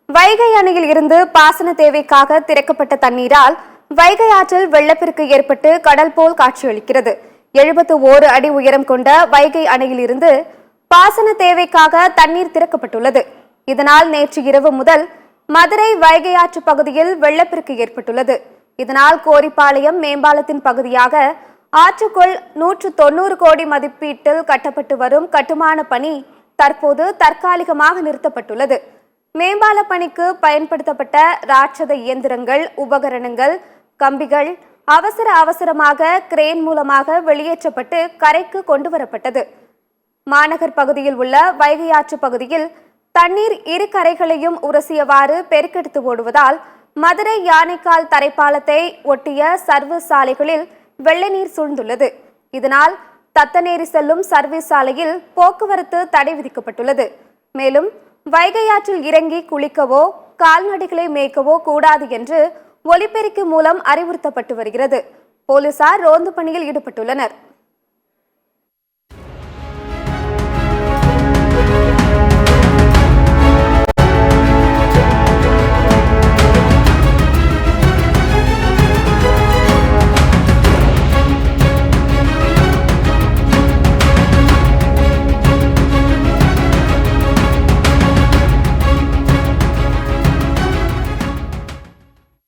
வைகை அணையில் இருந்து பாசன தேவைக்காக திறக்கப்பட்ட தண்ணீரால் வைகை ஆற்றில் வெள்ளப்பெருக்கு ஏற்பட்டு கடல் போல் காட்சியளிக்கிறது. 71 அடி உயரம் கொண்ட வைகை அணையில் இருந்து பாசன தேவைக்காக தண்ணீர் திறக்கப்பட்டுள்ளது. இதனால் நேற்று இரவு முதல் மதுரை வைகை ஆற்று பகுதியில் வெள்ளப்பெருக்கு ஏற்பட்டுள்ளது. இதனால் கோரிப்பாளையம் மேம்பாலத்தின் பகுதியாக ஆற்றுக்குள் 190 கோடி மதிப்பீட்டில் கட்டப்பட்டு வரும் கட்டுமான பணி தற்போது தற்காலிகமாக நிறுத்தப்பட்டுள்ளது. மேம்பால பணிக்கு பயன்படுத்தப்பட்ட ராட்சத இயந்திரங்கள், உபகரணங்கள், கம்பிகள் அவசரமாக கிரேன் மூலமாக வெளியேற்றப்பட்டு கரைக்கு கொண்டு வரப்பட்டது. மாநகர் பகுதியில் உள்ள வைகை ஆற்று பகுதியில் தண்ணீர் இரு கரைகளையும் உரசியவாறு பெருக்கெடுத்து ஓடுவதால் மதுரை யானைக்கால் தரைப்பாலத்தை ஒட்டிய சர்வீஸ் சாலைகளில் வெள்ள நீர் சூழ்ந்துள்ளது. இதனால் தத்தநேரி செல்லும் சர்வீஸ் சாலையில் போக்குவரத்து தடை விதிக்கப்பட்டுள்ளது. மேலும் வைகை ஆற்றில் இறங்கி குளிக்கவோ கால்நடைகளை மேய்க்கவோ கூடாது என்று ஒலிபெருக்கி மூலம் அறிவுறுத்தப்பட்டு வருகிறது. போலீசார் ரோந்து பணியில் ஈடுபட்டுள்ளனர்.